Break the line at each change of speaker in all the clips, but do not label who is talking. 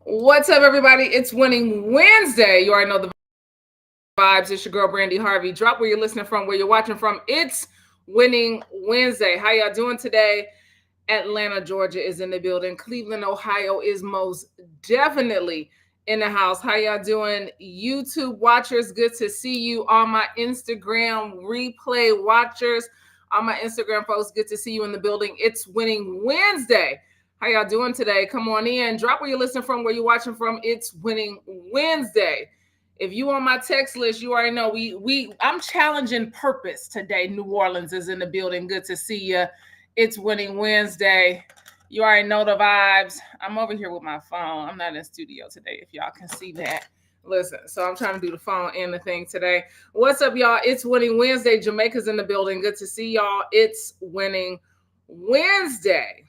What's up, everybody? It's Winning Wednesday. You already know the vibes. It's your girl, Brandi Harvey. Drop where you're listening from, where you're watching from. It's Winning Wednesday. How y'all doing today? Atlanta, Georgia is in the building. Cleveland, Ohio is most definitely in the house. How y'all doing? YouTube watchers, good to see you. On my Instagram replay watchers, on my Instagram posts, good to see you in the building. It's Winning Wednesday. How y'all doing today? Come on in. Drop where you're listening from, where you're watching from. It's Winning Wednesday. If you on my text list, you already know I'm challenging purpose today. New Orleans is in the building. Good to see you. It's Winning Wednesday. You already know the vibes. I'm over here with my phone. I'm not in studio today, if y'all can see that. Listen, so I'm trying to do the phone and the thing today. What's up, y'all? It's Winning Wednesday. Jamaica's in the building. Good to see y'all. It's Winning Wednesday.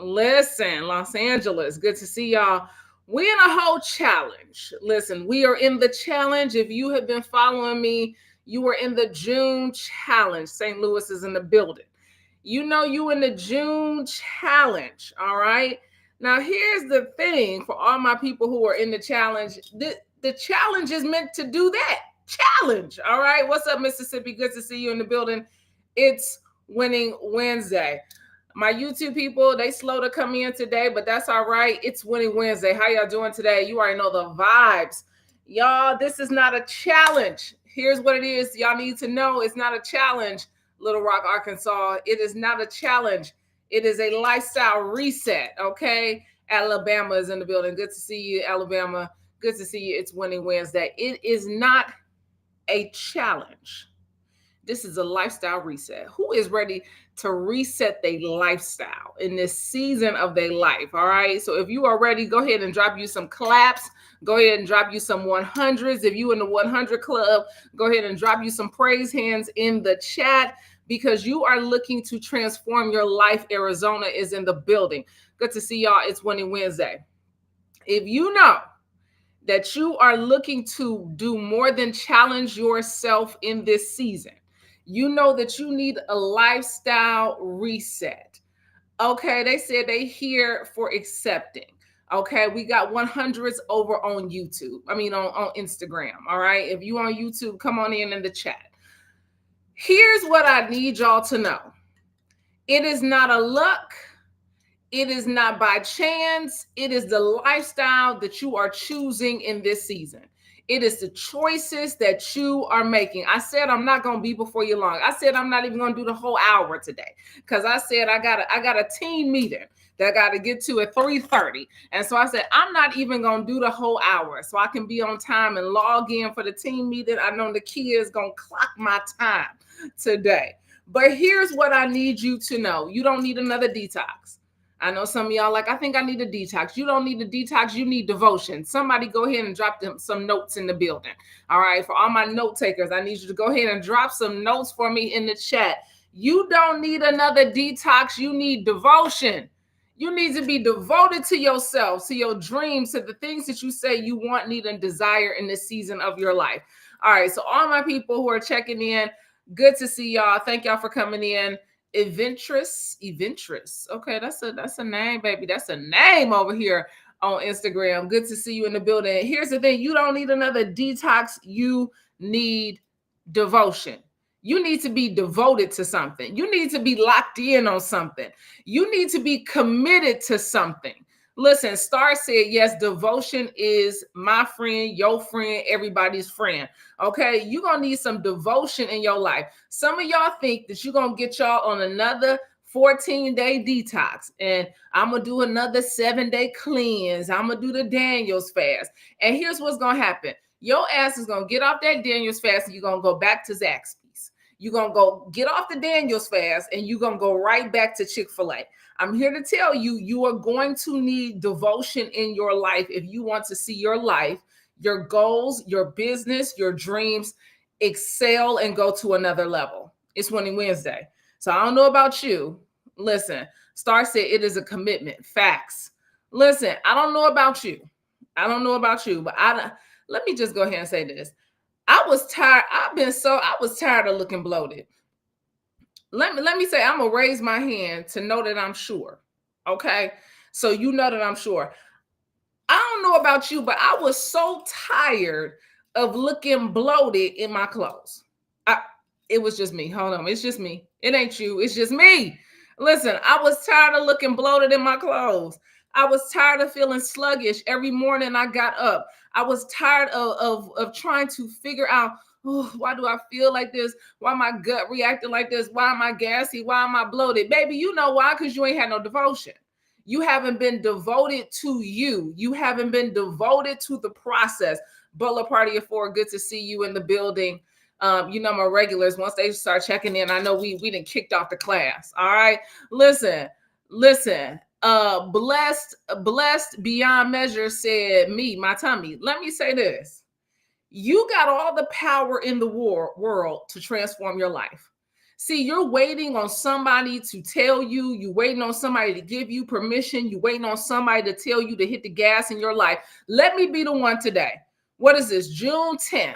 Listen, Los Angeles, good to see y'all. We in a whole challenge. Listen, we are in the challenge. If you have been following me, you were in the June challenge. St. Louis is in the building. You know you in the June challenge, all right? Now, here's the thing for all my people who are in the challenge. The challenge is meant to do that. Challenge, all right? What's up, Mississippi? Good to see you in the building. It's Winning Wednesday. My YouTube people, they slow to come in today, but that's all right. It's Winning Wednesday. How y'all doing today? You already know the vibes. Y'all, this is not a challenge. Here's what it is. Y'all need to know it's not a challenge, Little Rock, Arkansas. It is not a challenge. It is a lifestyle reset, okay? Alabama is in the building. Good to see you, Alabama. Good to see you. It's Winning Wednesday. It is not a challenge. This is a lifestyle reset. Who is ready to reset their lifestyle in this season of their life? All right. So if you are ready, go ahead and drop you some claps. Go ahead and drop you some 100s. If you in the 100 club, go ahead and drop you some praise hands in the chat because you are looking to transform your life. Arizona is in the building. Good to see y'all. It's Winning Wednesday. If you know that you are looking to do more than challenge yourself in this season, you know that you need a lifestyle reset. Okay, they said they here for accepting. Okay, we got 100s over on YouTube. On Instagram. All right, if you on YouTube, come on in the chat. Here's what I need y'all to know. It is not a luck. It is not by chance. It is the lifestyle that you are choosing in this season. It is the choices that you are making. I said I'm not going to be before you long. I said I'm not even going to do the whole hour today because I said I got a team meeting that I got to get to at 3:30. And so I said I'm not even going to do the whole hour so I can be on time and log in for the team meeting. I know the kids going to clock my time today. But here's what I need you to know. You don't need another detox. I know some of y'all like, I think I need a detox. You don't need a detox. You need devotion. Somebody go ahead and drop them some notes in the building. All right. For all my note takers, I need you to go ahead and drop some notes for me in the chat. You don't need another detox. You need devotion. You need to be devoted to yourself, to your dreams, to the things that you say you want, need, and desire in this season of your life. All right. So all my people who are checking in, good to see y'all. Thank y'all for coming in. Eventress. Okay, that's a name, baby. That's a name over here on Instagram. Good to see you in the building. Here's the thing: you don't need another detox. You need devotion. You need to be devoted to something. You need to be locked in on something. You need to be committed to something. Listen, Star said, yes, devotion is my friend, your friend, everybody's friend. Okay, you're going to need some devotion in your life. Some of y'all think that you're going to get y'all on another 14-day detox and I'm going to do another 7-day cleanse. I'm going to do the Daniel's fast. And here's what's going to happen. Your ass is going to get off that Daniel's fast and you're going to go back to Zaxby's. You're going to go get off the Daniel's fast and you're going to go right back to Chick-fil-A. I'm here to tell you, you are going to need devotion in your life if you want to see your life, your goals, your business, your dreams excel and go to another level. It's Winning Wednesday. So I don't know about you. Listen, Star said it is a commitment. Facts. Listen, I don't know about you. But let me just go ahead and say this. I was tired. I was tired of looking bloated. Let me say, I'm going to raise my hand to know that I'm sure. Okay. So you know that I'm sure. I don't don't know about you, but I was so tired of looking bloated in my clothes. It was just me. Hold on. It's just me. It ain't you. It's just me. Listen, I was tired of looking bloated in my clothes. I was tired of feeling sluggish every morning I got up. I was tired of trying to figure out, oh, why do I feel like this? Why my gut reacting like this? Why am I gassy? Why am I bloated? Baby, you know why? Because you ain't had no devotion. You haven't been devoted to you. You haven't been devoted to the process. Butler Party of Four, good to see you in the building. You know, my regulars, once they start checking in, I know we done kicked off the class. All right. Listen. Blessed beyond measure said, me, my tummy. Let me say this. You got all the power in the world to transform your life. See, you're waiting on somebody to tell you, you're waiting on somebody to give you permission, you're waiting on somebody to tell you to hit the gas in your life. Let me be the one today. What is this? June 10th.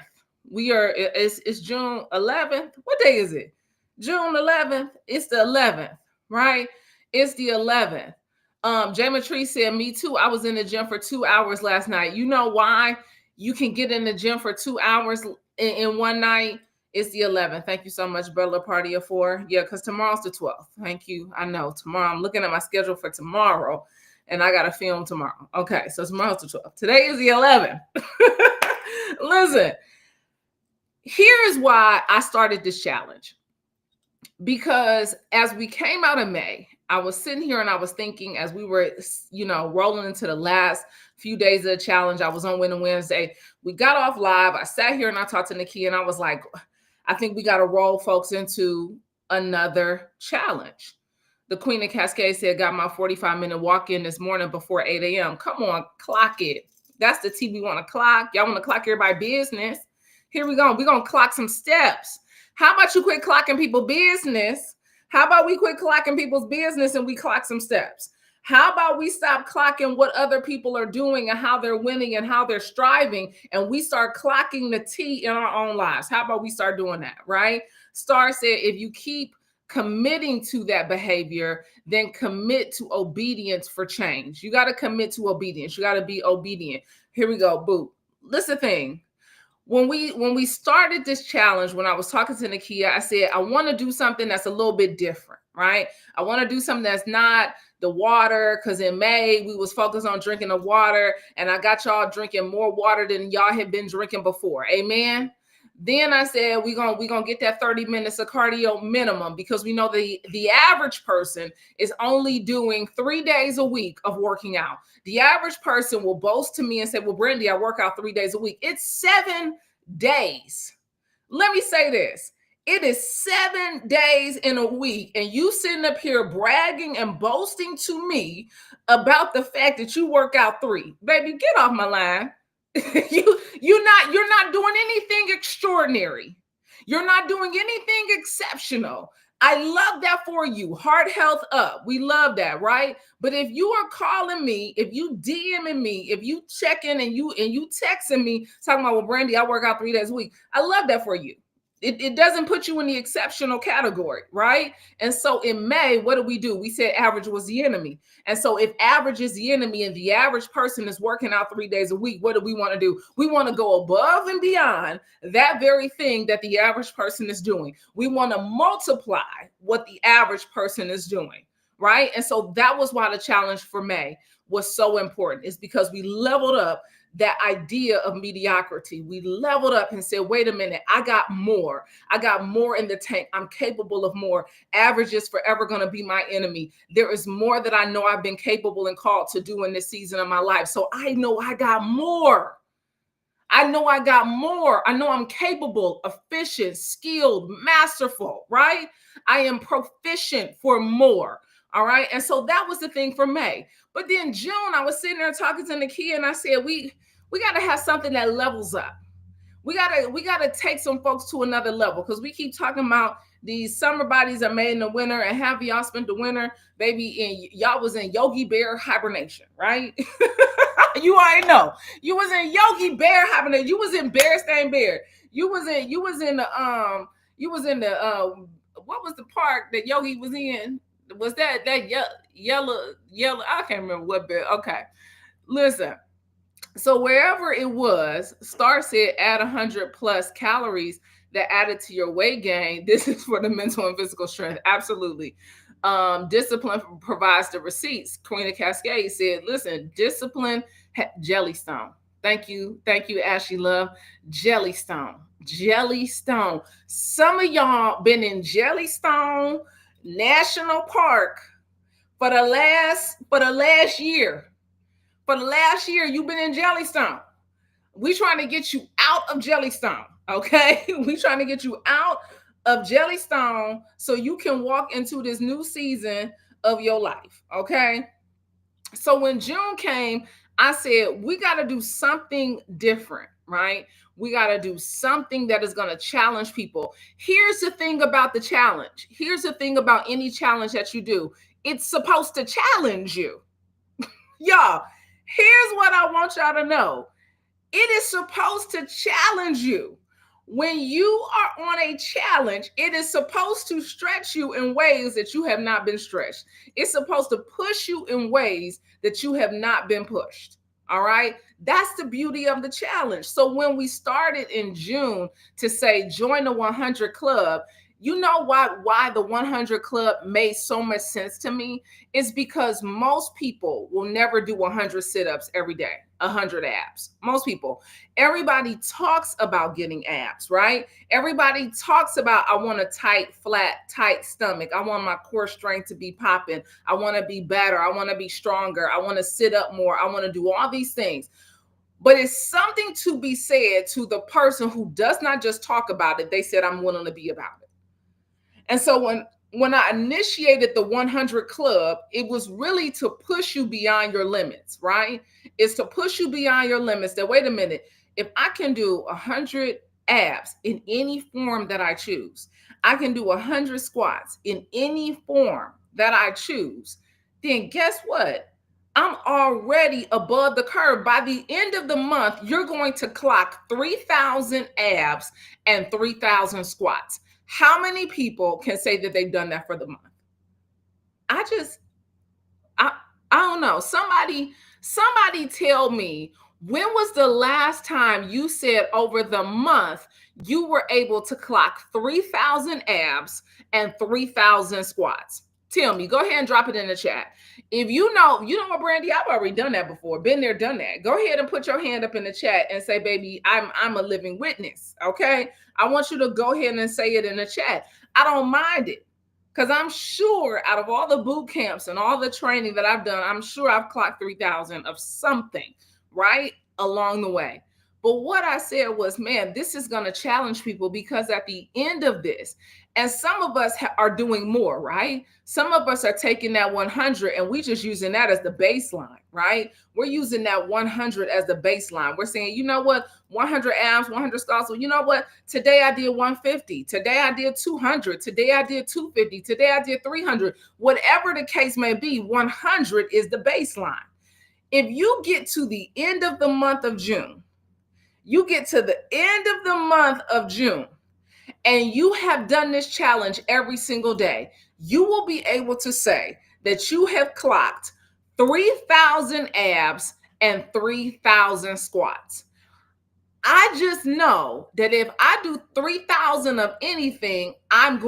It's June 11th. What day is it? June 11th. It's the 11th, right? It's the 11th. Jamie Tree said, me too. I was in the gym for 2 hours last night. You know why you can get in the gym for 2 hours in one night? It's the 11th. Thank you so much, Bella Party of Four. Yeah, because tomorrow's the 12th. Thank you. I know tomorrow. I'm looking at my schedule for tomorrow, and I got to film tomorrow. Okay, so tomorrow's the 12th. Today is the 11th. Listen, here's why I started this challenge. Because as we came out of May, I was sitting here and I was thinking, as we were, rolling into the last few days of the challenge, I was on Winning Wednesday. We got off live. I sat here and I talked to Nikki and I was like, I think we got to roll folks into another challenge. The Queen of Cascade said, got my 45-minute walk-in this morning before 8 a.m. Come on, clock it. That's the T we want to clock. Y'all want to clock everybody's business. Here we go. We're going to clock some steps. How about you quit clocking people's business? How about we quit clocking people's business and we clock some steps? How about we stop clocking what other people are doing and how they're winning and how they're striving, and we start clocking the T in our own lives? How about we start doing that, right? Star said, if you keep committing to that behavior, then commit to obedience for change. You got to commit to obedience. You got to be obedient. Here we go, boo. Listen, the thing. When we started this challenge, when I was talking to Nakia, I said, I want to do something that's a little bit different, right? I want to do something that's not the water, because in May, we was focused on drinking the water, and I got y'all drinking more water than y'all had been drinking before. Amen? Then I said, we're gonna get that 30 minutes of cardio minimum, because we know the average person is only doing 3 days a week of working out. The average person will boast to me and say, well, Brandi, I work out 3 days a week. It's 7 days. Let me say this. It is 7 days in a week, and you sitting up here bragging and boasting to me about the fact that you work out 3. Baby, get off my line. You're not doing anything extraordinary. You're not doing anything exceptional. I love that for you. Heart health up. We love that, right? But if you are calling me, if you DMing me, if you checking and you texting me talking about, well, Brandi, I work out 3 days a week. I love that for you. It doesn't put you in the exceptional category, right? And so in May, what do? We said average was the enemy. And so if average is the enemy and the average person is working out 3 days a week, what do we want to do? We want to go above and beyond that very thing that the average person is doing. We want to multiply what the average person is doing, right? And so that was why the challenge for May was so important. It's because we leveled up that idea of mediocrity. We leveled up and said, wait a minute, I got more. I got more in the tank. I'm capable of more. Average is forever going to be my enemy. There is more that I know I've been capable and called to do in this season of my life. So I know I got more. I know I got more. I know I'm capable, efficient, skilled, masterful, right? I am proficient for more. All right. And so that was the thing for May. But then June, I was sitting there talking to Nakia and I said, we got to have something that levels up. We gotta take some folks to another level, because we keep talking about these summer bodies are made in the winter, and have y'all spent the winter, baby, and y'all was in Yogi Bear hibernation, right? You already know. You was in Yogi Bear hibernation. You was in Bear Stain Bear. You was in the what was the park that Yogi was in? Was that yellow? I can't remember what bear. Okay, listen. So wherever it was, Star said add 100 plus calories that added to your weight gain. This is for the mental and physical strength. Absolutely. Discipline provides the receipts. Queen of Cascade said, listen, discipline, Jellystone. Thank you, Ashley Love. Jellystone. Some of y'all been in Jellystone National Park for the last year. For the last year, you've been in Jellystone. We trying to get you out of Jellystone, okay? We trying to get you out of Jellystone so you can walk into this new season of your life, okay? So when June came, I said, we got to do something different, right? We got to do something that is going to challenge people. Here's the thing about the challenge. Here's the thing about any challenge that you do. It's supposed to challenge you. Y'all, here's what I want y'all to know. It is supposed to challenge you. When you are on a challenge, it is supposed to stretch you in ways that you have not been stretched. It's supposed to push you in ways that you have not been pushed. All right. That's the beauty of the challenge. So when we started in June to say, join the 100 Club, you know why the 100 Club made so much sense to me? It's because most people will never do 100 sit-ups every day, 100 abs. Most people. Everybody talks about getting abs, right? Everybody talks about, I want a tight, flat, tight stomach. I want my core strength to be popping. I want to be better. I want to be stronger. I want to sit up more. I want to do all these things. But it's something to be said to the person who does not just talk about it. They said, I'm willing to be about it. And so when I initiated the 100 Club, it was really to push you beyond your limits, right? It's to push you beyond your limits that, wait a minute, if I can do 100 abs in any form that I choose, I can do 100 squats in any form that I choose, then guess what? I'm already above the curve. By the end of the month, you're going to clock 3,000 abs and 3,000 squats. How many people can say that they've done that for the month? I don't know. Somebody tell me, when was the last time you said over the month you were able to clock 3,000 abs and 3,000 squats? Tell me. Go ahead and drop it in the chat. If you know what, Brandi, I've already done that before. Been there, done that. Go ahead and put your hand up in the chat and say, baby, I'm a living witness. Okay. I want you to go ahead and say it in the chat. I don't mind it. Because I'm sure out of all the boot camps and all the training that I've done, I'm sure I've clocked 3,000 of something, right, along the way. But what I said was, man, this is going to challenge people, because at the end of this, and some of us are doing more, right? Some of us are taking that 100 and we just using that as the baseline, right? We're using that 100 as the baseline. We're saying, you know what? 100 abs, 100 squats. Well, you know what? Today I did 150. Today I did 200. Today I did 250. Today I did 300. Whatever the case may be, 100 is the baseline. If you get to the end of the month of June, and you have done this challenge every single day, you will be able to say that you have clocked 3,000 abs and 3,000 squats. I just know that if I do 3,000 of anything, I'm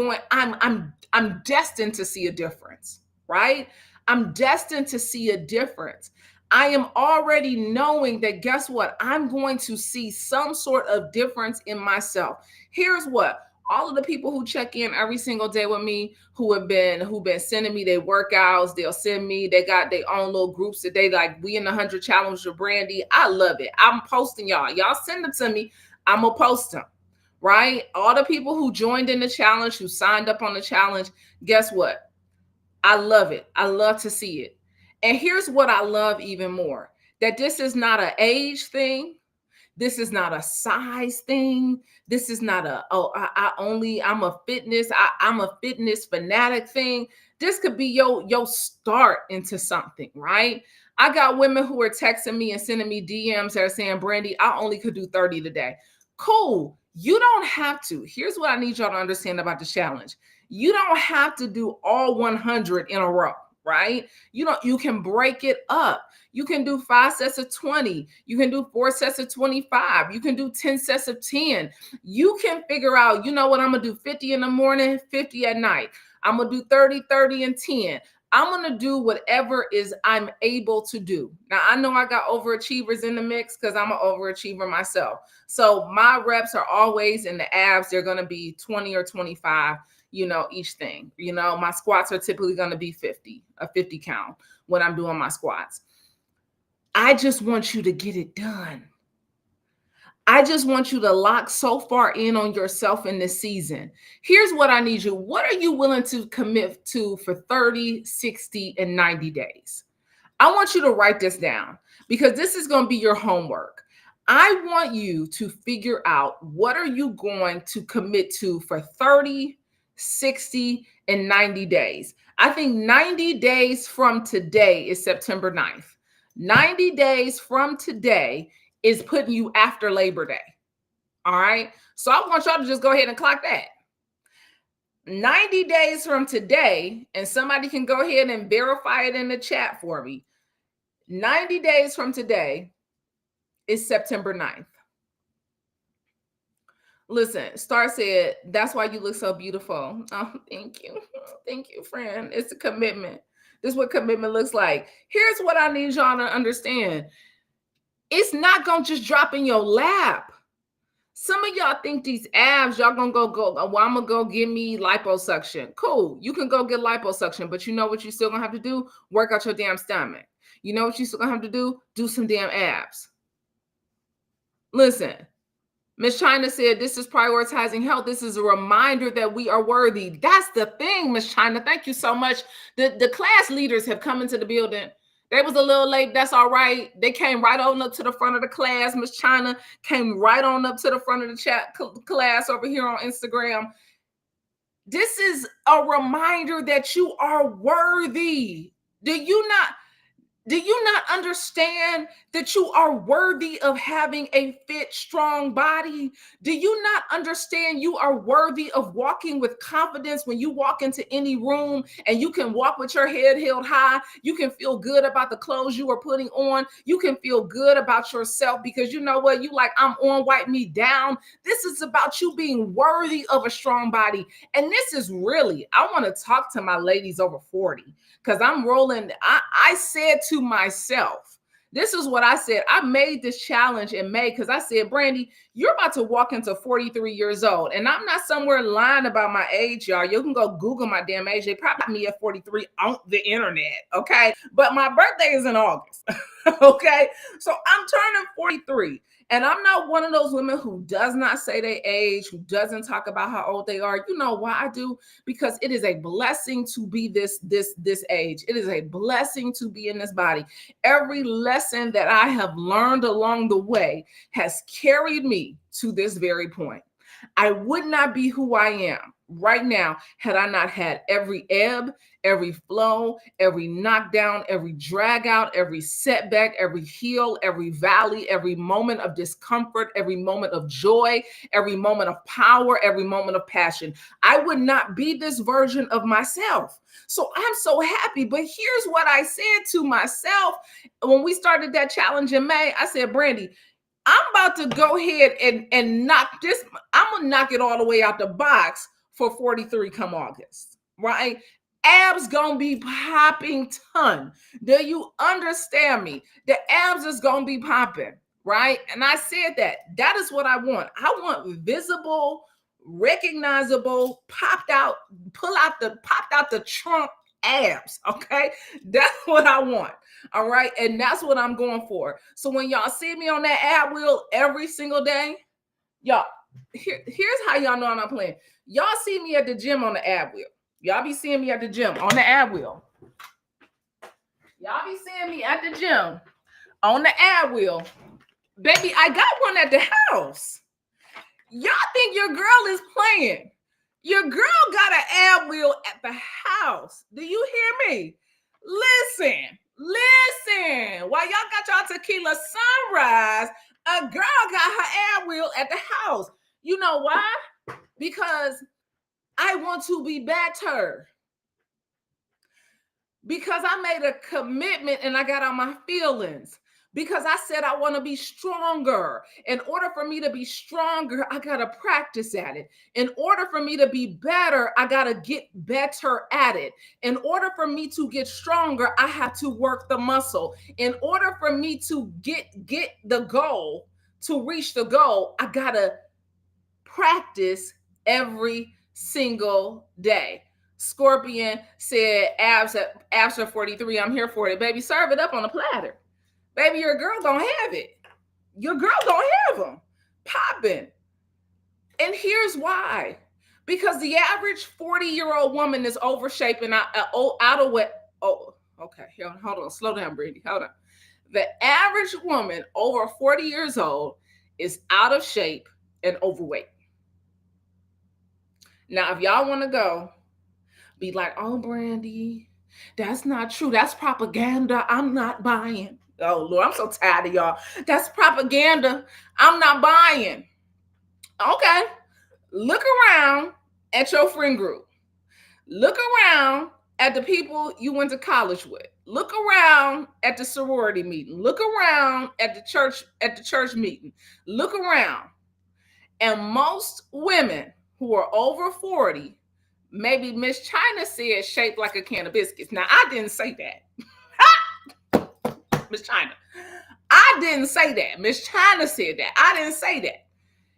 destined to see a difference, right? I'm destined to see a difference. I am already knowing that, guess what? I'm going to see some sort of difference in myself. Here's what. All of the people who check in every single day with me, who've been sending me their workouts, they'll send me, they got their own little groups that they like, we in the 100 challenge with Brandi. I love it. I'm posting y'all. Y'all send them to me. I'm going to post them, right? All the people who joined in the challenge, who signed up on the challenge, guess what? I love it. I love to see it. And here's what I love even more, that this is not an age thing. This is not a size thing. This is not I'm a fitness fanatic thing. This could be your start into something, right? I got women who are texting me and sending me DMs that are saying, Brandi, I only could do 30 today. Cool. You don't have to. Here's what I need y'all to understand about the challenge. You don't have to do all 100 in a row, right? You can break it up. You can do 5 sets of 20. You can do 4 sets of 25. You can do 10 sets of 10. You can figure out, you know what, I'm going to do 50 in the morning, 50 at night. I'm going to do 30, 30, and 10. I'm going to do whatever is I'm able to do. Now, I know I got overachievers in the mix because I'm an overachiever myself. So my reps are always in the abs. They're going to be 20 or 25, each thing. My squats are typically going to be 50, a 50 count when I'm doing my squats. I just want you to get it done. I just want you to lock so far in on yourself in this season. Here's what I need you. What are you willing to commit to for 30, 60, and 90 days? I want you to write this down because this is going to be your homework. I want you to figure out what are you going to commit to for 30, 60, and 90 days. I think 90 days from today is September 9th. 90 days from today is putting you after Labor Day. All right. So I want y'all to just go ahead and clock that. 90 days from today, and somebody can go ahead and verify it in the chat for me. 90 days from today is September 9th. Listen, Star said, that's why you look so beautiful. Oh, thank you. Thank you, friend. It's a commitment. This is what commitment looks like. Here's what I need y'all to understand. It's not going to just drop in your lap. Some of y'all think these abs, y'all going to go, well, I'm going to go get me liposuction. Cool. You can go get liposuction, but you know what you're still going to have to do? Work out your damn stomach. You know what you're still going to have to do? Do some damn abs. Listen, Miss China said, this is prioritizing health. This is a reminder that we are worthy. That's the thing, Miss China. Thank you so much. The class leaders have come into the building. They was a little late. That's all right. They came right on up to the front of the class. Miss China came right on up to the front of the chat class over here on Instagram. This is a reminder that you are worthy. Do you not understand that you are worthy of having a fit, strong body? Do you not understand you are worthy of walking with confidence when you walk into any room and you can walk with your head held high? You can feel good about the clothes you are putting on. You can feel good about yourself because you know what? You like, I'm on, wipe me down. This is about you being worthy of a strong body. And this is really, I want to talk to my ladies over 40 because I'm rolling. I said to myself, this is what I said. I made this challenge in May because I said, Brandi, you're about to walk into 43 years old. And I'm not somewhere lying about my age, y'all. You can go Google my damn age. They probably got me at 43 on the internet, okay? But my birthday is in August, okay? So I'm turning 43. And I'm not one of those women who does not say their age, who doesn't talk about how old they are. You know why I do? Because it is a blessing to be this age. It is a blessing to be in this body. Every lesson that I have learned along the way has carried me to this very point. I would not be who I am right now had I not had every ebb, every flow, every knockdown, every drag out, every setback, every heel, every valley, every moment of discomfort, every moment of joy, every moment of power, every moment of passion. I would not be this version of myself. So I'm so happy. But here's what I said to myself when we started that challenge in May. I said, Brandi, I'm about to go ahead and knock this. I'm going to knock it all the way out the box for 43 come August, right? Abs going to be popping ton. Do you understand me? The abs is going to be popping, right? And I said that is what I want. I want visible, recognizable, popped out the trunk abs, okay? That's what I want. All right. And that's what I'm going for. So when y'all see me on that ab wheel every single day, y'all, here's how y'all know I'm not playing. Y'all see me at the gym on the ab wheel. Y'all be seeing me at the gym on the ab wheel. Y'all be seeing me at the gym on the ab wheel. Baby, I got one at the house. Y'all think your girl is playing. Your girl got an ab wheel at the house. Do you hear me? Listen. While y'all got y'all tequila sunrise, a girl got her ab wheel at the house. You know why? Because I want to be better. because I made a commitment and I got on my feelings. Because I said I want to be stronger. In order for me to be stronger, I got to practice at it. In order for me to be better, I got to get better at it. In order for me to get stronger, I have to work the muscle. In order for me to get the goal, to reach the goal, I got to practice every single day. Scorpion said, abs are 43. I'm here for it. Baby, serve it up on a platter. Baby, your girl gonna have it. Your girl gonna have them popping. And here's why. Because the average 40-year-old woman is overshaped and out of what? Oh, okay. Hold on. Slow down, Brandi. Hold on. The average woman over 40 years old is out of shape and overweight. Now, if y'all want to go, be like, oh, Brandi, that's not true. That's propaganda. I'm not buying. Oh, Lord, I'm so tired of y'all. That's propaganda. I'm not buying. Okay. Look around at your friend group. Look around at the people you went to college with. Look around at the sorority meeting. Look around at the church meeting. Look around. And most women who are over 40, maybe Miss China said shaped like a can of biscuits. Now, I didn't say that. Miss China. I didn't say that. Miss China said that. I didn't say that.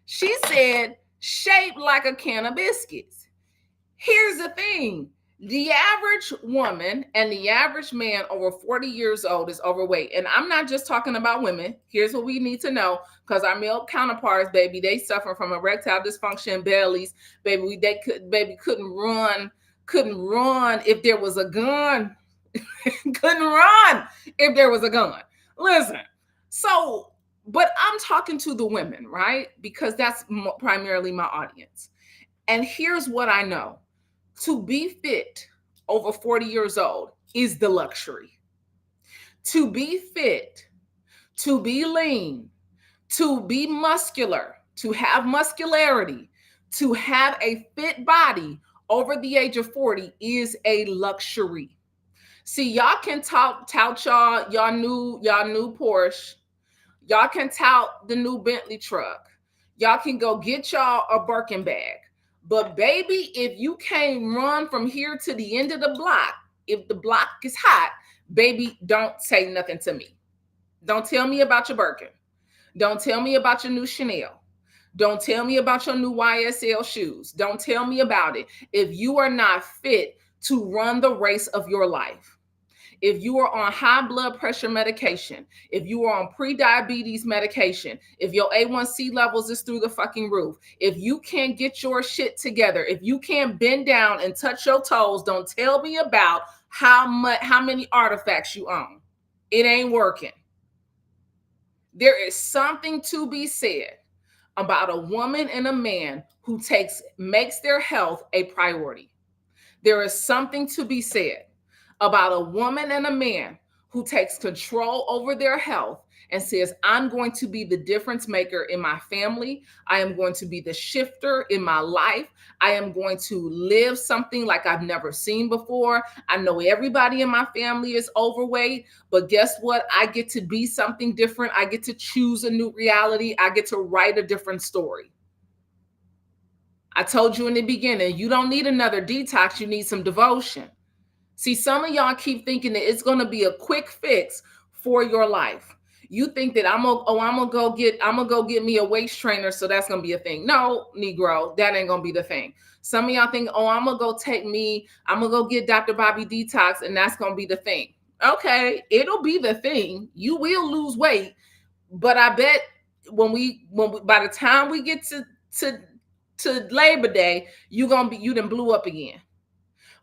She said shaped like a can of biscuits. Here's the thing. The average woman and the average man over 40 years old is overweight. And I'm not just talking about women. Here's what we need to know, because our male counterparts, baby, they suffer from erectile dysfunction, bellies. Baby, they couldn't run if there was a gun. Couldn't run if there was a gun. Listen, so, but I'm talking to the women, right? Because that's primarily my audience. And here's what I know. To be fit over 40 years old is the luxury. To be fit, to be lean, to be muscular, to have muscularity, to have a fit body over the age of 40 is a luxury. See, y'all can tout y'all new Porsche. Y'all can tout the new Bentley truck. Y'all can go get y'all a Birkin bag. But baby, if you can't run from here to the end of the block, if the block is hot, baby, don't say nothing to me. Don't tell me about your Birkin. Don't tell me about your new Chanel. Don't tell me about your new YSL shoes. Don't tell me about it. If you are not fit to run the race of your life, if you are on high blood pressure medication, if you are on pre-diabetes medication, if your A1C levels is through the fucking roof, if you can't get your shit together, if you can't bend down and touch your toes, don't tell me about how many artifacts you own. It ain't working. There is something to be said about a woman and a man who makes their health a priority. There is something to be said about a woman and a man who takes control over their health and says, I'm going to be the difference maker in my family. I am going to be the shifter in my life. I am going to live something like I've never seen before. I know everybody in my family is overweight, but guess what? I get to be something different. I get to choose a new reality. I get to write a different story. I told you in the beginning, you don't need another detox. You need some devotion. See, some of y'all keep thinking that it's going to be a quick fix for your life. You think that I'm gonna go get me a waist trainer, so that's gonna be a thing. No, Negro, that ain't gonna be the thing. Some of y'all think, I'm gonna go get Dr. Bobby Detox, and that's gonna be the thing. Okay, it'll be the thing. You will lose weight, but I bet when we by the time we get to Labor Day, you done blew up again.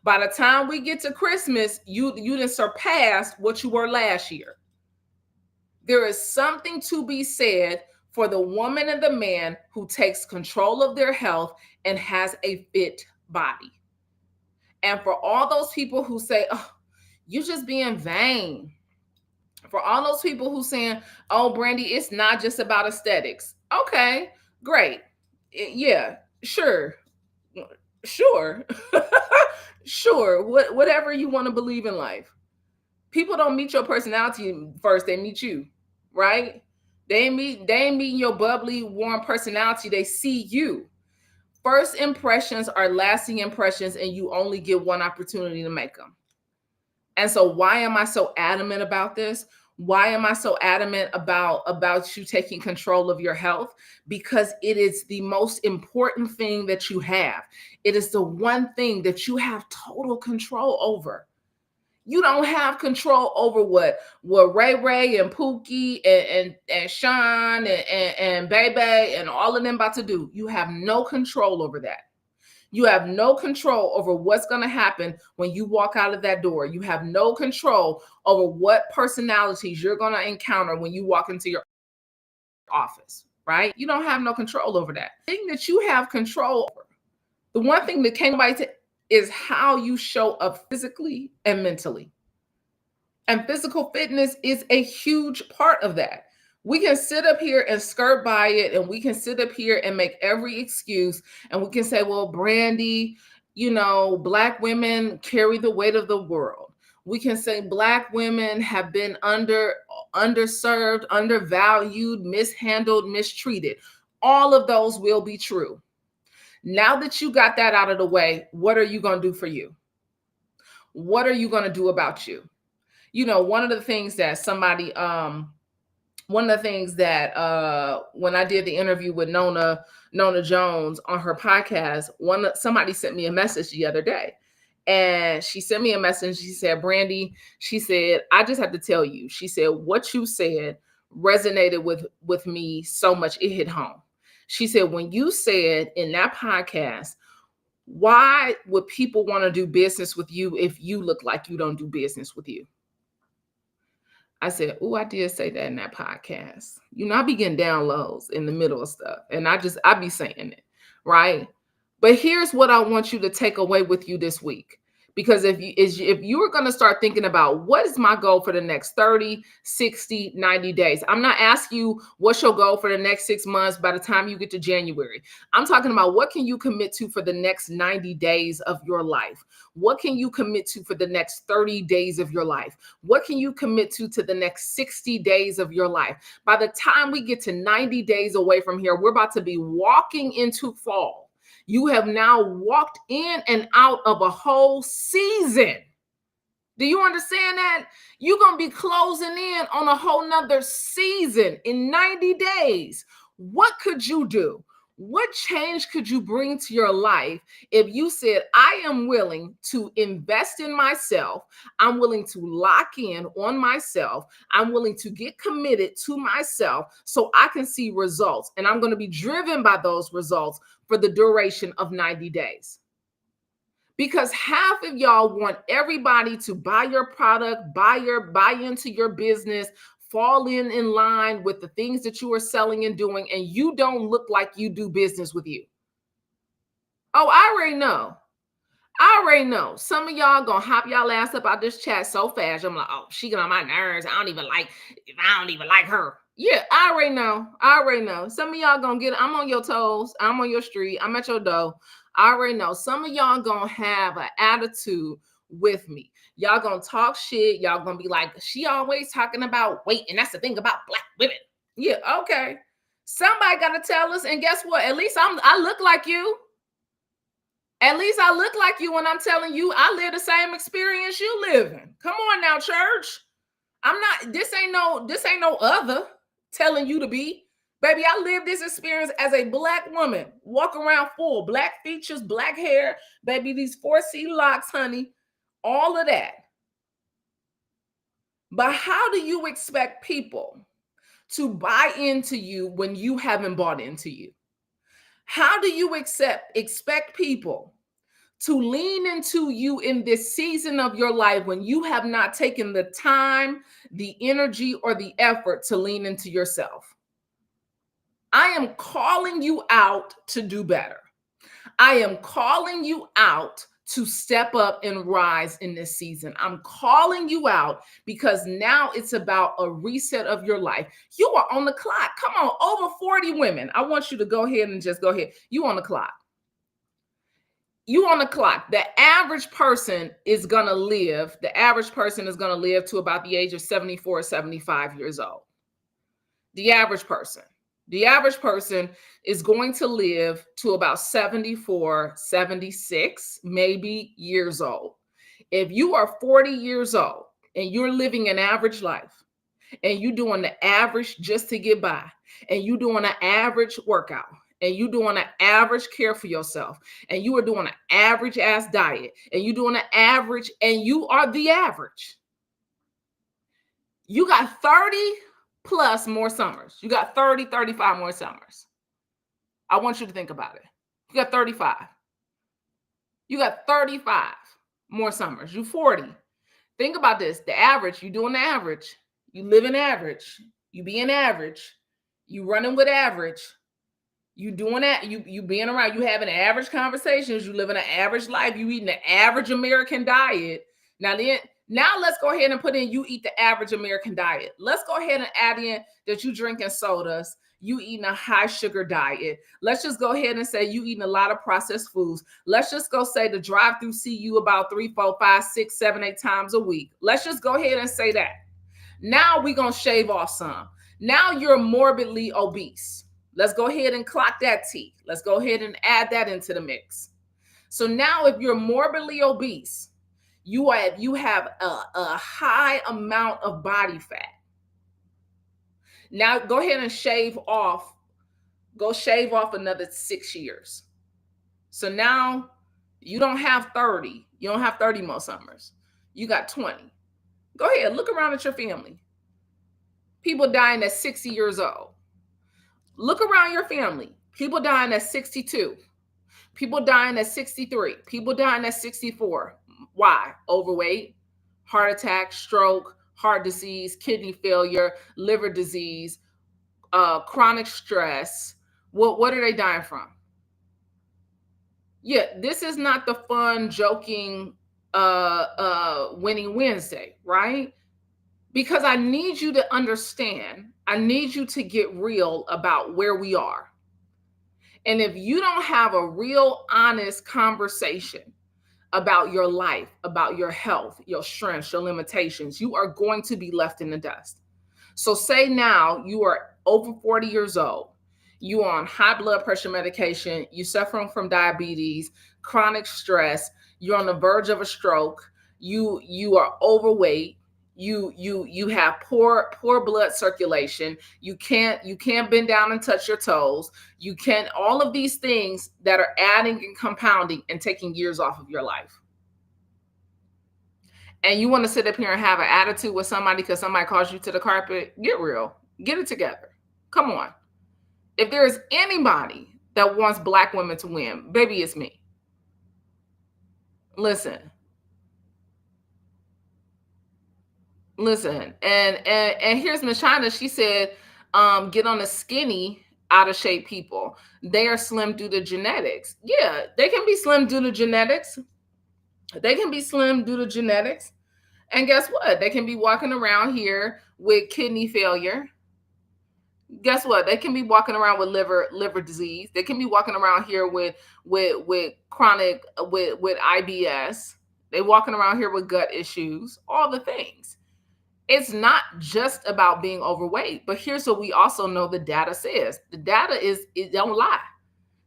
By the time we get to Christmas, you done surpassed what you were last year. There is something to be said for the woman and the man who takes control of their health and has a fit body. And for all those people who say, oh, you just being vain. For all those people who saying, oh, Brandi, it's not just about aesthetics. Okay, great. Yeah, sure. Sure. Sure. Whatever you want to believe in life. People don't meet your personality first, they meet you, right? They ain't meeting your bubbly, warm personality, they see you. First impressions are lasting impressions, and you only get one opportunity to make them. And so why am I so adamant about this? Why am I so adamant about you taking control of your health? Because it is the most important thing that you have. It is the one thing that you have total control over. You don't have control over what Ray Ray and Pookie and Sean and Bebe and all of them about to do. You have no control over that. You have no control over what's going to happen when you walk out of that door. You have no control over what personalities you're going to encounter when you walk into your office, right? You don't have no control over that. The thing that you have control over, the one thing that came by is how you show up physically and mentally. And physical fitness is a huge part of that. We can sit up here and skirt by it, and we can sit up here and make every excuse, and we can say, well, Brandi, Black women carry the weight of the world. We can say Black women have been underserved, undervalued, mishandled, mistreated. All of those will be true. Now that you got that out of the way, what are you going to do for you? What are you going to do about you? One of the things that when I did the interview with Nona Jones on her podcast, somebody sent me a message the other day, and she sent me a message. She said, Brandi, she said, I just have to tell you, she said, what you said resonated with me so much. It hit home. She said, when you said in that podcast, why would people want to do business with you if you look like you don't do business with you? I said, oh, I did say that in that podcast. I be getting downloads in the middle of stuff, and I be saying it, right? But here's what I want you to take away with you this week. Because if you are going to start thinking about what is my goal for the next 30, 60, 90 days, I'm not asking you what's your goal for the next 6 months by the time you get to January. I'm talking about what can you commit to for the next 90 days of your life? What can you commit to for the next 30 days of your life? What can you commit to the next 60 days of your life? By the time we get to 90 days away from here, we're about to be walking into fall. You have now walked in and out of a whole season. Do you understand that? You're going to be closing in on a whole nother season in 90 days. What could you do? What change could you bring to your life if you said, I am willing to invest in myself. I'm willing to lock in on myself. I'm willing to get committed to myself so I can see results. And I'm going to be driven by those results for the duration of 90 days. Because half of y'all want everybody to buy your product, buy into your business, fall in line with the things that you are selling and doing, and you don't look like you do business with you. Oh, I already know. Some of y'all gonna hop y'all ass up out this chat so fast. I'm like, oh, she get on my nerves. I don't even like her. Yeah, I already know. Some of y'all gonna I'm on your toes. I'm on your street. I'm at your door. I already know. Some of y'all gonna have an attitude with me. Y'all gonna talk shit. Y'all gonna be like, she always talking about weight. And that's the thing about Black women. Yeah, okay. Somebody gotta tell us. And guess what? At least I look like you. At least I look like you when I'm telling you I live the same experience you living. Come on now, church. This ain't no other telling you to be. Baby, I live this experience as a Black woman. Walk around full, Black features, Black hair. Baby, these 4C locks, honey. All of that. But how do you expect people to buy into you when you haven't bought into you? How do you expect people to lean into you in this season of your life when you have not taken the time, the energy, or the effort to lean into yourself? I am calling you out to do better. I am calling you out to step up and rise in this season. I'm calling you out because now it's about a reset of your life. You are on the clock. Come on, over 40 women. I want you to go ahead and just go ahead. You on the clock. You on the clock. The average person is going to live to about the age of 74, 75 years old. The average person. The average person is going to live to about 74, 76, maybe years old. If you are 40 years old and you're living an average life, and you doing the average just to get by, and you doing an average workout, and you doing an average care for yourself, and you are doing an average ass diet, and you doing an average, and you are the average, you got 30 plus more summers. You got 30, 35 more summers. I want you to think about it. You got 35. You got 35 more summers. You 40. Think about this. The average, you doing the average. You living average. You being average. You running with average. You doing that. You being around. You having average conversations. You living an average life. You eating the average American diet. Now let's go ahead and put in you eat the average American diet. Let's go ahead and add in that you drinking sodas. You eating a high sugar diet. Let's just go ahead and say you eating a lot of processed foods. Let's just go say the drive-through see you about 3, 4, 5, 6, 7, 8 times a week. Let's just go ahead and say that. Now we're going to shave off some. Now you're morbidly obese. Let's go ahead and clock that T. Let's go ahead and add that into the mix. So now if you're morbidly obese, you have a high amount of body fat. Now go ahead and shave off another 6 years. So now you don't have 30. You don't have 30 more summers. You got 20. Go ahead, look around at your family. People dying at 60 years old. Look around your family. People dying at 62. People dying at 63. People dying at 64. Why? Overweight, heart attack, stroke, heart disease, kidney failure, liver disease, chronic stress. What are they dying from? Yeah, this is not the fun, joking, winning Wednesday, right? Because I need you to understand, I need you to get real about where we are. And if you don't have a real, honest conversation about your life, about your health, your strengths, your limitations, you are going to be left in the dust. So say now you are over 40 years old, you are on high blood pressure medication, you suffering from diabetes, chronic stress, you're on the verge of a stroke, you are overweight, you have poor blood circulation, you can't bend down and touch your toes, you can't, all of these things that are adding and compounding and taking years off of your life. And you want to sit up here and have an attitude with somebody because somebody calls you to the carpet? Get real. Get it together. Come on. If there is anybody that wants Black women to win, baby, it's me. Listen. And here's Miss China. She said, get on the skinny, out of shape people. They are slim due to genetics. Yeah, they can be slim due to genetics. They can be slim due to genetics. And guess what? They can be walking around here with kidney failure. Guess what? They can be walking around with liver disease. They can be walking around here with chronic, with IBS. They walking around here with gut issues, all the things. It's not just about being overweight, but here's what we also know the data says. The data it don't lie.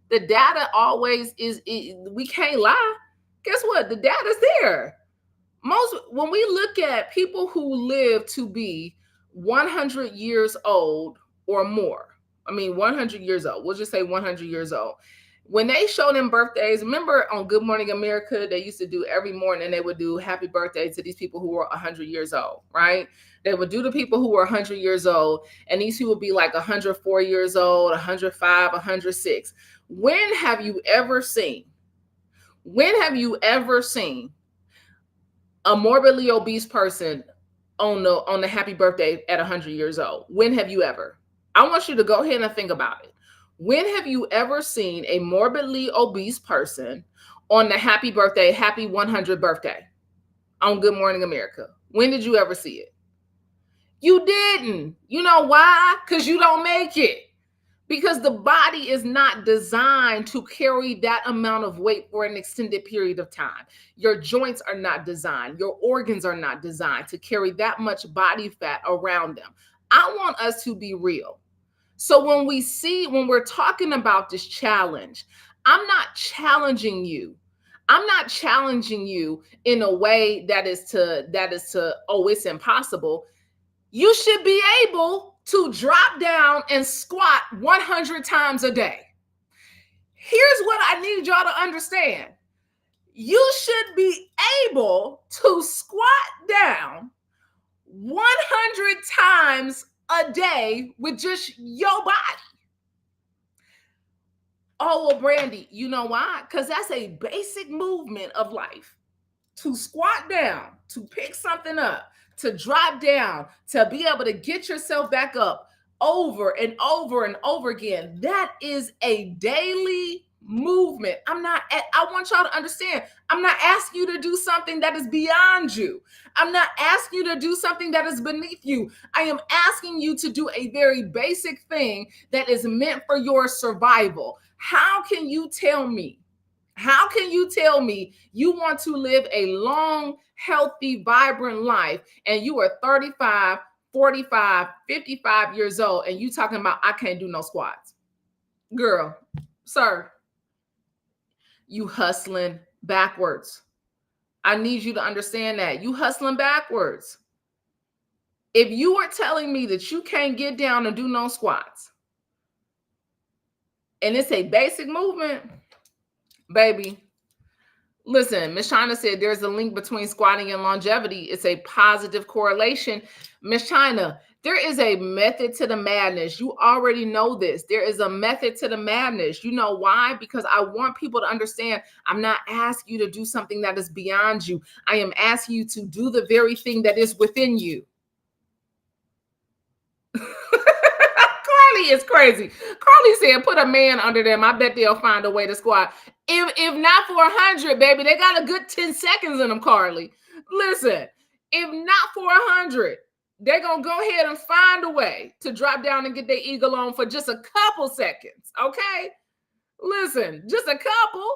The data always we can't lie. Guess what? The data's there. When we look at people who live to be 100 years old or more, 100 years old, we'll just say 100 years old. When they show them birthdays, remember on Good Morning America, they used to do every morning, they would do happy birthday to these people who were 100 years old, right? They would do the people who were 100 years old, and these people would be like 104 years old, 105, 106. When have you ever seen a morbidly obese person on the happy birthday at 100 years old? When have you ever? I want you to go ahead and think about it. When have you ever seen a morbidly obese person on the happy 100 birthday on Good Morning America? When did you ever see it? You didn't. You know why? Because you don't make it. because the body is not designed to carry that amount of weight for an extended period of time. Your joints are not designed, your organs are not designed to carry that much body fat around them. I want us to be real. So when we're talking about this challenge, I'm not challenging you. I'm not challenging you in a way that is to, oh, it's impossible. You should be able to drop down and squat 100 times a day. Here's what I need y'all to understand. You should be able to squat down 100 times a day with just your body. Oh, well, Brandi, you know why? Because that's a basic movement of life. To squat down, to pick something up, to drop down, to be able to get yourself back up over and over and over again. That is a daily movement. I want y'all to understand, I'm not asking you to do something that is beyond you. I'm not asking you to do something that is beneath you. I am asking you to do a very basic thing that is meant for your survival. How can you tell me you want to live a long, healthy, vibrant life and you are 35, 45, 55 years old and you talking about I can't do no squats? Girl, sir, you hustling backwards. I need you to understand that. You hustling backwards. If you are telling me that you can't get down and do no squats, and it's a basic movement, baby, listen, Miss China said there's a link between squatting and longevity. It's a positive correlation. Miss China, there is a method to the madness. You already know this. There is a method to the madness. You know why? Because I want people to understand I'm not asking you to do something that is beyond you. I am asking you to do the very thing that is within you. Carly is crazy. Carly said, put a man under them. I bet they'll find a way to squat. If not for 100, baby, they got a good 10 seconds in them, Carly. Listen, if not for 100, they're going to go ahead and find a way to drop down and get their eagle on for just a couple seconds, okay? Listen, just a couple.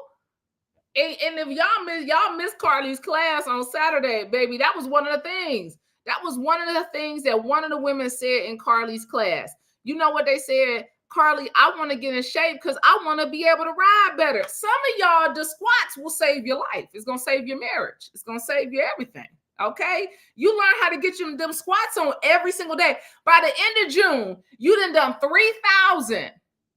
And if y'all miss Carly's class on Saturday, baby, that was one of the things. That was one of the things that one of the women said in Carly's class. You know what they said? Carly, I want to get in shape because I want to be able to ride better. Some of y'all, the squats will save your life. It's going to save your marriage. It's going to save you everything. Okay? You learn how to get them squats on every single day. By the end of June, you done 3,000,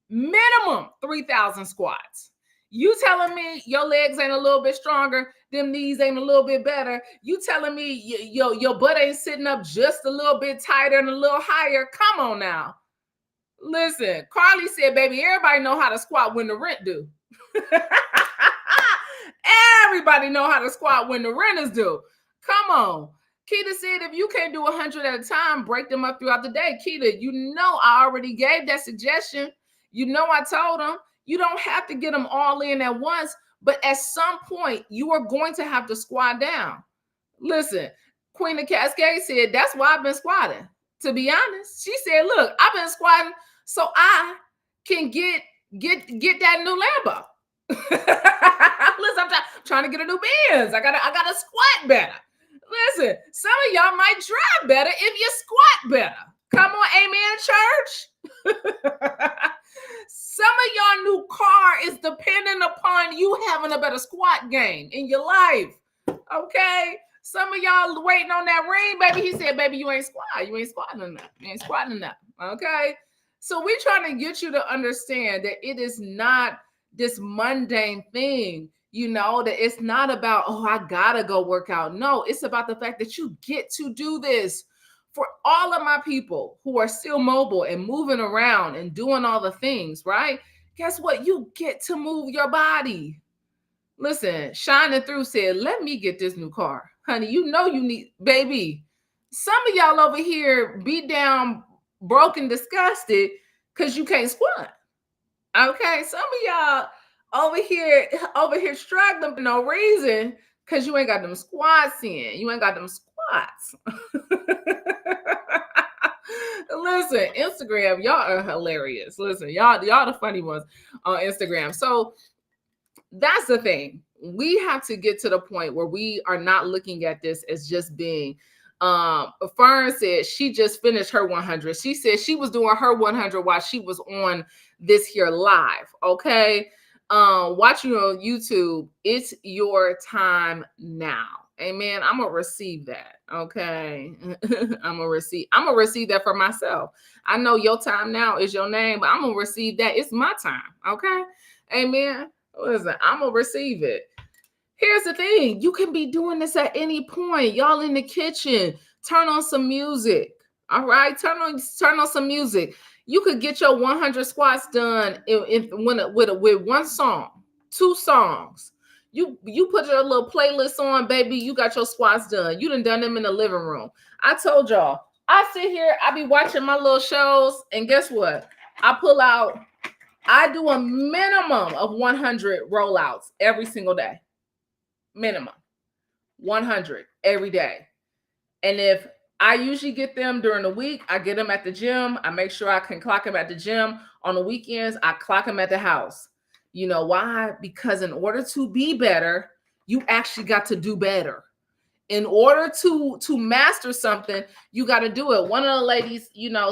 minimum 3,000 squats. You telling me your legs ain't a little bit stronger, them knees ain't a little bit better. You telling me your butt ain't sitting up just a little bit tighter and a little higher. Come on now. Listen, Carly said, baby, everybody know how to squat when the rent due. Everybody know how to squat when the rent is due. Come on. Keita said, if you can't do 100 at a time, break them up throughout the day. Keita, you know I already gave that suggestion. You know I told them. You don't have to get them all in at once, but at some point, you are going to have to squat down. Listen, Queen of Cascade said, that's why I've been squatting. To be honest, she said, look, I've been squatting so I can get that new Lambo. Listen, I'm trying to get a new Benz. I gotta squat better. Listen, some of y'all might drive better if you squat better. Come on, amen, church. Some of y'all new car is dependent upon you having a better squat game in your life. Okay? Some of y'all waiting on that ring, baby. He said, baby, you ain't squatting. You ain't squatting enough. You ain't squatting enough. Okay? So we're trying to get you to understand that it is not this mundane thing, you know, that it's not about, oh, I gotta go work out. No, it's about the fact that you get to do this. For all of my people who are still mobile and moving around and doing all the things, right? Guess what? You get to move your body. Listen, Shining Through said, let me get this new car. Honey, you know you need, baby. Some of y'all over here beat down, broken, disgusted because you can't squat. Okay, some of y'all over here struggling for no reason because you ain't got them squats in. You ain't got them squats. Listen, Instagram, y'all are hilarious. Listen, y'all the funny ones on Instagram. So that's the thing. We have to get to the point where we are not looking at this as just being Fern said she just finished her 100. She said she was doing her 100 while she was on this here live. Okay. Watching on YouTube, it's your time now. Amen. I'm gonna receive that. Okay. I'm gonna receive that for myself. I know your time now is your name, but I'm gonna receive that. It's my time. Okay. Amen. Listen, I'm gonna receive it. Here's the thing. You can be doing this at any point. Y'all in the kitchen, turn on some music. All right. Turn on some music. You could get your 100 squats done with one song, 2 songs. You put your little playlist on, baby. You got your squats done. You done them in the living room. I told y'all, I sit here, I be watching my little shows, and guess what? I do a minimum of 100 rollouts every single day. Minimum 100 every day. And if I usually get them during the week, I get them at the gym. I make sure I can clock them at the gym. On the weekends, I clock them at the house. You know why? Because in order to be better, you actually got to do better. In order to master something, you got to do it. One of the ladies,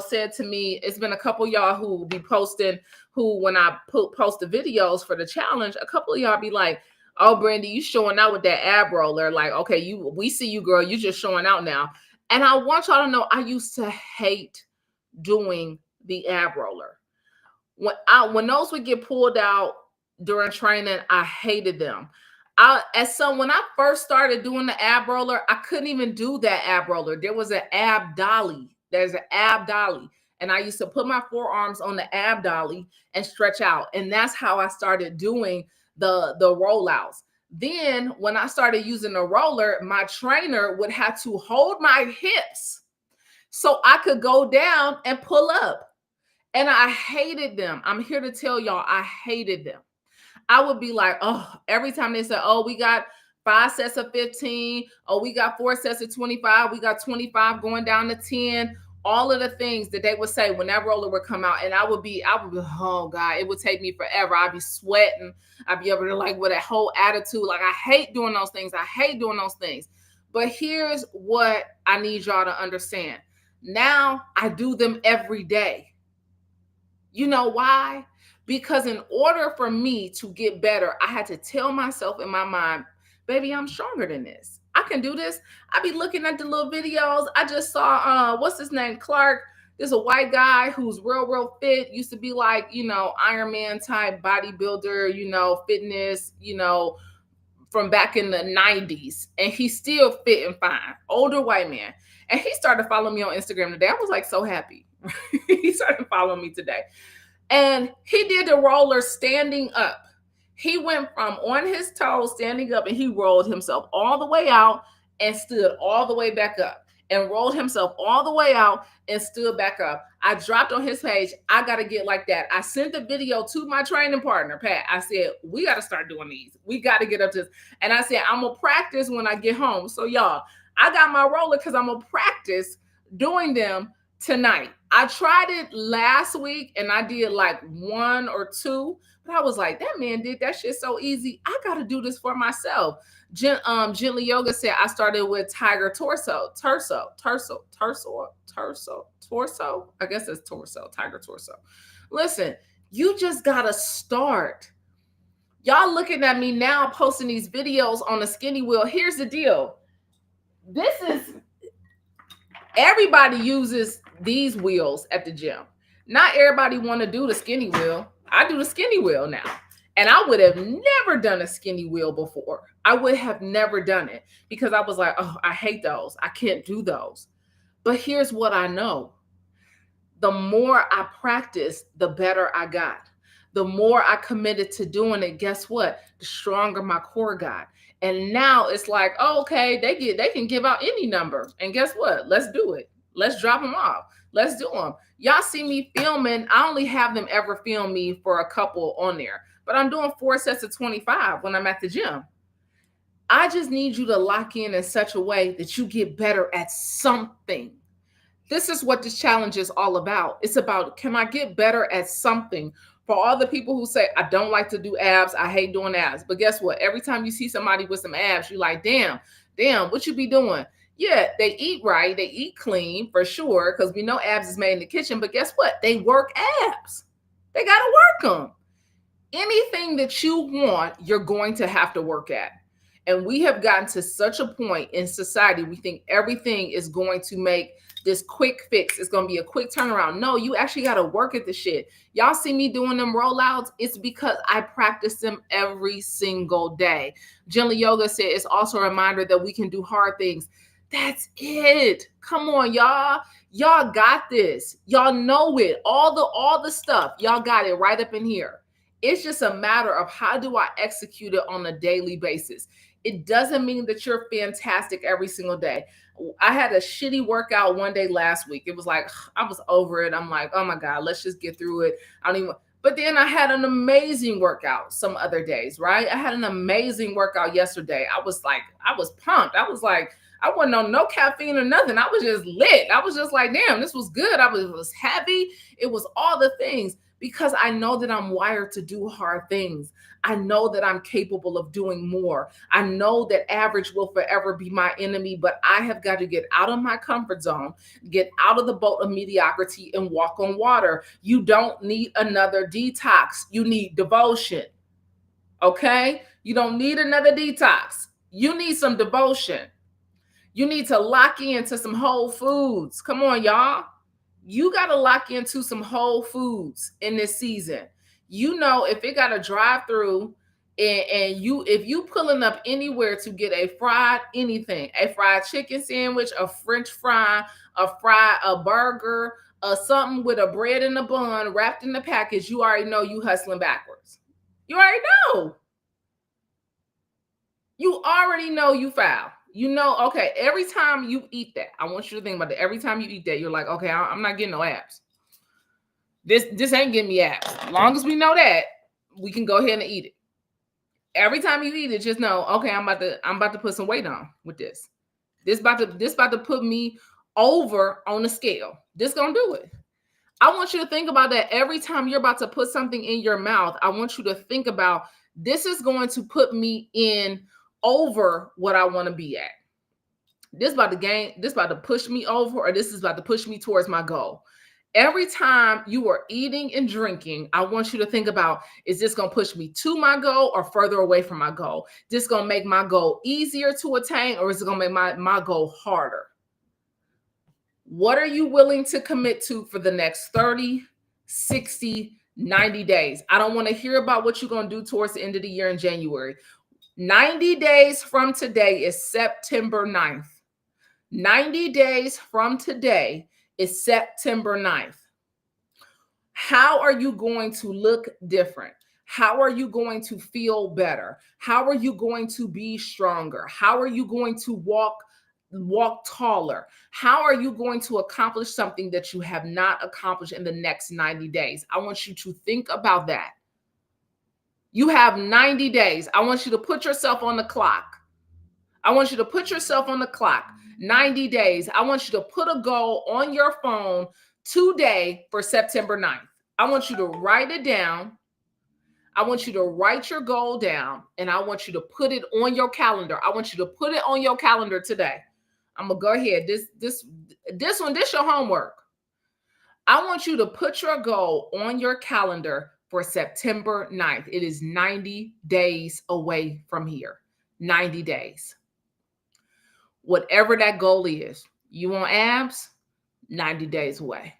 said to me, it's been a couple of y'all who will be posting, who when I post the videos for the challenge, a couple of y'all be like, oh, Brandi, you showing out with that ab roller. Like, okay, we see you, girl. You just showing out now. And I want y'all to know, I used to hate doing the ab roller. When those would get pulled out during training, I hated them. When I first started doing the ab roller, I couldn't even do that ab roller. There was an ab dolly. There's an ab dolly. And I used to put my forearms on the ab dolly and stretch out. And that's how I started doing the rollouts. Then when I started using the roller, my trainer would have to hold my hips so I could go down and pull up. And I hated them. I'm here to tell y'all, I hated them. I would be like, oh, every time they said, oh, we got 5 sets of 15. Oh, we got 4 sets of 25. We got 25 going down to 10. All of the things that they would say when that roller would come out, and I would be, oh God, it would take me forever. I'd be sweating. I'd be able to with a whole attitude. Like, I hate doing those things. But here's what I need y'all to understand. Now I do them every day. You know why? Because in order for me to get better, I had to tell myself in my mind, baby, I'm stronger than this. I can do this. I be looking at the little videos. I just saw, what's his name? Clark. There's a white guy who's real fit. Used to be like, Iron Man type bodybuilder, fitness, from back in the 90s. And he's still fit and fine. Older white man. And he started following me on Instagram today. I was like so happy. He started following me today. And he did the roller standing up. He went from on his toes, standing up, and he rolled himself all the way out and stood all the way back up, and rolled himself all the way out and stood back up. I dropped on his page, I got to get like that. I sent the video to my training partner, Pat. I said, we got to start doing these. We got to get up to this. And I said, I'm going to practice when I get home. So y'all, I got my roller because I'm going to practice doing them tonight. I tried it last week and I did like 1 or 2, but I was like, that man did that shit so easy. I got to do this for myself. Gently Yoga said, I started with tiger torso. I guess it's torso, tiger torso. Listen, you just got to start. Y'all looking at me now posting these videos on the skinny wheel. Here's the deal. Everybody uses these wheels at the gym. Not everybody want to do the skinny wheel. I do the skinny wheel now. And I would have never done a skinny wheel before. I would have never done it because I was like, oh, I hate those. I can't do those. But here's what I know. The more I practiced, the better I got. The more I committed to doing it, guess what? The stronger my core got. And now it's like, oh, okay, they can give out any number. And guess what? Let's do it. Let's drop them off. Let's do them. Y'all see me filming. I only have them ever film me for a couple on there. But I'm doing 4 sets of 25 when I'm at the gym. I just need you to lock in such a way that you get better at something. This is what this challenge is all about. It's about, can I get better at something? For all the people who say, I don't like to do abs, I hate doing abs. But guess what? Every time you see somebody with some abs, you're like, damn, what you be doing? Yeah, they eat right, they eat clean for sure, because we know abs is made in the kitchen. But guess what? They work abs. They got to work them. Anything that you want, you're going to have to work at. And we have gotten to such a point in society, we think everything is going to make this quick fix. It's going to be a quick turnaround. No, you actually got to work at the shit. Y'all see me doing them rollouts? It's because I practice them every single day. Gently Yoga said it's also a reminder that we can do hard things. That's it. Come on, y'all. Y'all got this. Y'all know it. All the stuff. Y'all got it right up in here. It's just a matter of how do I execute it on a daily basis. It doesn't mean that you're fantastic every single day. I had a shitty workout one day last week. It was like, I was over it. I'm like, oh my God, let's just get through it. I don't even, but then I had an amazing workout some other days, right? I had an amazing workout yesterday. I was pumped. I was like, I wasn't on no caffeine or nothing. I was just lit. I was just like, damn, this was good. It was heavy. It was all the things. Because I know that I'm wired to do hard things. I know that I'm capable of doing more. I know that average will forever be my enemy, but I have got to get out of my comfort zone, get out of the boat of mediocrity and walk on water. You don't need another detox. You need devotion. Okay? You don't need another detox. You need some devotion. You need to lock into some whole foods. Come on, y'all. You got to lock into some whole foods in this season. You know, if it got a drive through if you pulling up anywhere to get a fried anything, a fried chicken sandwich, a French fry, a burger, something with a bread and a bun wrapped in the package, you already know you hustling backwards. You already know. You already know you foul. You know, okay, every time you eat that, I want you to think about that. Every time you eat that, you're like, okay, I'm not getting no abs. This ain't getting me abs. As long as we know that, we can go ahead and eat it. Every time you eat it, just know, okay, I'm about to put some weight on with this. This about to put me over on the scale. This gonna do it. I want you to think about that every time you're about to put something in your mouth. I want you to think about, this is going to put me in over what I want to be at. This about to push me over, or this is about to push me towards my goal. Every time you are eating and drinking, I want you to think about, is this going to push me to my goal or further away from my goal? This going to make my goal easier to attain, or is it going to make my goal harder? What are you willing to commit to for the next 30, 60, 90 days? I don't want to hear about what you're going to do towards the end of the year in January. 90 days from today is September 9th. 90 days from today is September 9th. How are you going to look different? How are you going to feel better? How are you going to be stronger? How are you going to walk taller? How are you going to accomplish something that you have not accomplished in the next 90 days? I want you to think about that. You have 90 days. I want you to put yourself on the clock. I want you to put yourself on the clock. 90 days. I want you to put a goal on your phone today for September 9th. I want you to write it down. I want you to write your goal down, and I want you to put it on your calendar. I want you to put it on your calendar today. I'm going to go ahead. This your homework. I want you to put your goal on your calendar for September 9th. It is 90 days away from here. 90 days. Whatever that goal is. You want abs? 90 days away.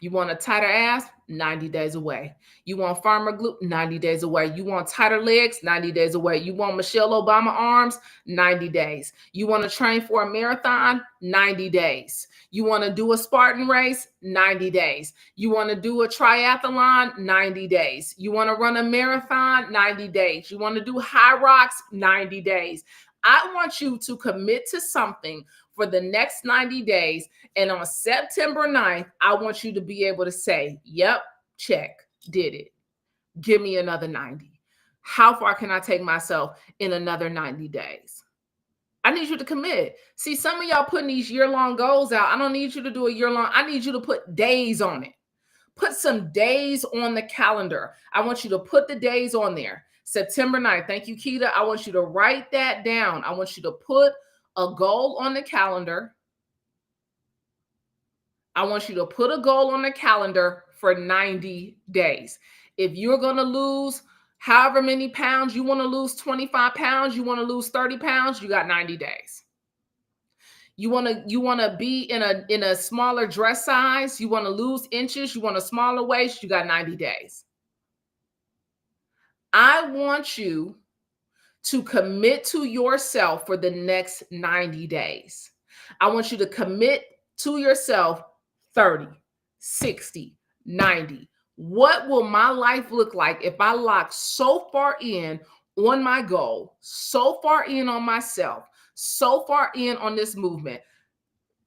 You want a tighter ass? 90 days away. You want firmer glute? 90 days away. You want tighter legs? 90 days away. You want Michelle Obama arms? 90 days. You want to train for a marathon? 90 days. You want to do a Spartan race? 90 days. You want to do a triathlon? 90 days. You want to run a marathon? 90 days. You want to do high rocks? 90 days. I want you to commit to something for the next 90 days. And on September 9th, I want you to be able to say, yep, check, did it. Give me another 90. How far can I take myself in another 90 days? I need you to commit. See, some of y'all putting these year-long goals out. I don't need you to do a year-long. I need you to put days on it. Put some days on the calendar. I want you to put the days on there. September 9th. Thank you, Keita. I want you to write that down. I want you to put a goal on the calendar. I want you to put a goal on the calendar for 90 days. If you're going to lose however many pounds, you want to lose 25 pounds, you want to lose 30 pounds, you got 90 days. You want to be in a smaller dress size, you want to lose inches, you want a smaller waist, you got 90 days. I want you to commit to yourself for the next 90 days. I want you to commit to yourself 30, 60, 90. What will my life look like if I lock so far in on my goal, so far in on myself, so far in on this movement?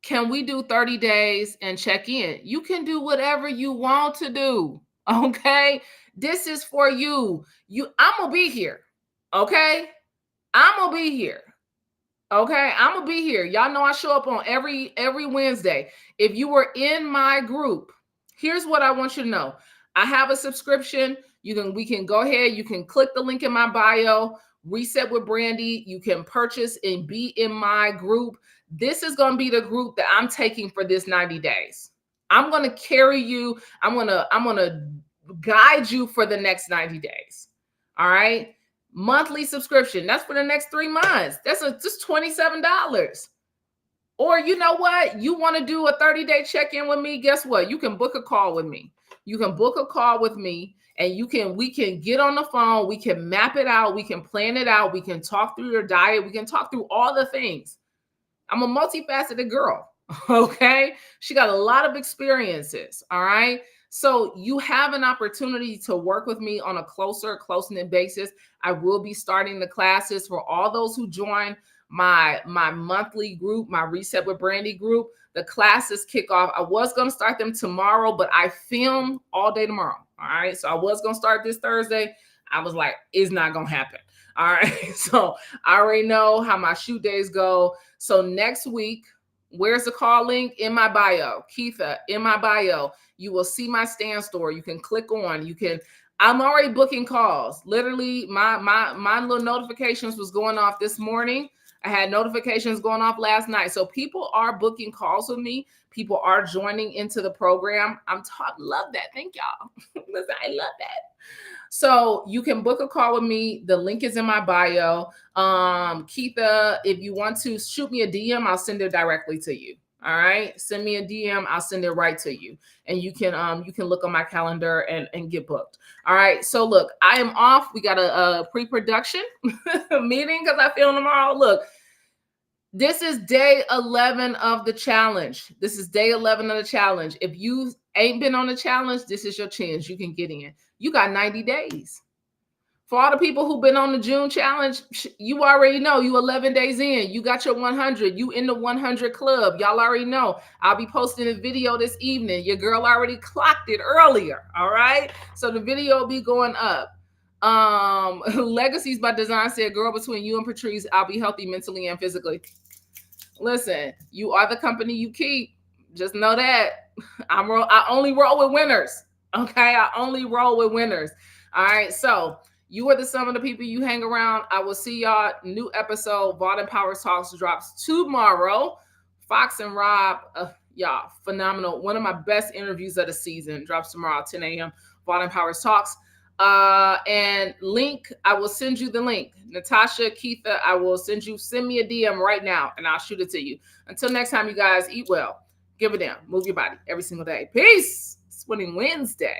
Can we do 30 days and check in? You can do whatever you want to do. Okay. This is for you. I'm going to be here. Okay. I'm going to be here. Okay. I'm going to be here. Y'all know I show up on every Wednesday. If you were in my group, here's what I want you to know. I have a subscription. We can go ahead. You can click the link in my bio, Reset with Brandi. You can purchase and be in my group. This is going to be the group that I'm taking for this 90 days. I'm going to carry you. I'm going to guide you for the next 90 days. All right. Monthly subscription. That's for the next 3 months. That's just $27. Or you know what? You want to do a 30-day check-in with me? Guess what? You can book a call with me. You can book a call with me and we can get on the phone. We can map it out. We can plan it out. We can talk through your diet. We can talk through all the things. I'm a multifaceted girl. Okay. She got a lot of experiences. All right. So you have an opportunity to work with me on a close-knit basis. I will be starting the classes for all those who join my monthly group, my Reset with Brandi group. The classes kick off. I was going to start them tomorrow, but I film all day tomorrow. All right. So I was going to start this Thursday. I was like, it's not going to happen. All right. So I already know how my shoot days go. So next week, where's the call link? In my bio, Keitha, in my bio, you will see my stand store. You can click on, I'm already booking calls. Literally my little notifications was going off this morning. I had notifications going off last night. So people are booking calls with me. People are joining into the program. Love that. Thank y'all. Listen, I love that. So you can book a call with me. The link is in my bio. Keitha, if you want to shoot me a DM, I'll send it directly to you. All right. Send me a DM. I'll send it right to you. And you can look on my calendar and get booked. All right. So look, I am off. We got a pre-production meeting because I film tomorrow. Look, this is day 11 of the challenge. If you ain't been on the challenge, this is your chance. You can get in. You got 90 days. For all the people who've been on the June challenge, you already know you 11 days in. You got your 100. You in the 100 club. Y'all already know. I'll be posting a video this evening. Your girl already clocked it earlier. All right. So the video will be going up. Legacies by Design said, girl, between you and Patrice, I'll be healthy mentally and physically. Listen, you are the company you keep. Just know that. I only roll with winners. Okay. I only roll with winners. All right. So you are the sum of the people you hang around. I will see y'all. New episode, Vaughn Power Talks drops tomorrow. Fox and Rob, y'all, phenomenal. One of my best interviews of the season drops tomorrow at 10 a.m. Vaughn Power Talks. And link, I will send you the link. Natasha, Keitha, send me a DM right now and I'll shoot it to you. Until next time, you guys, eat well, give a damn, move your body every single day. Peace. It's Winning Wednesday.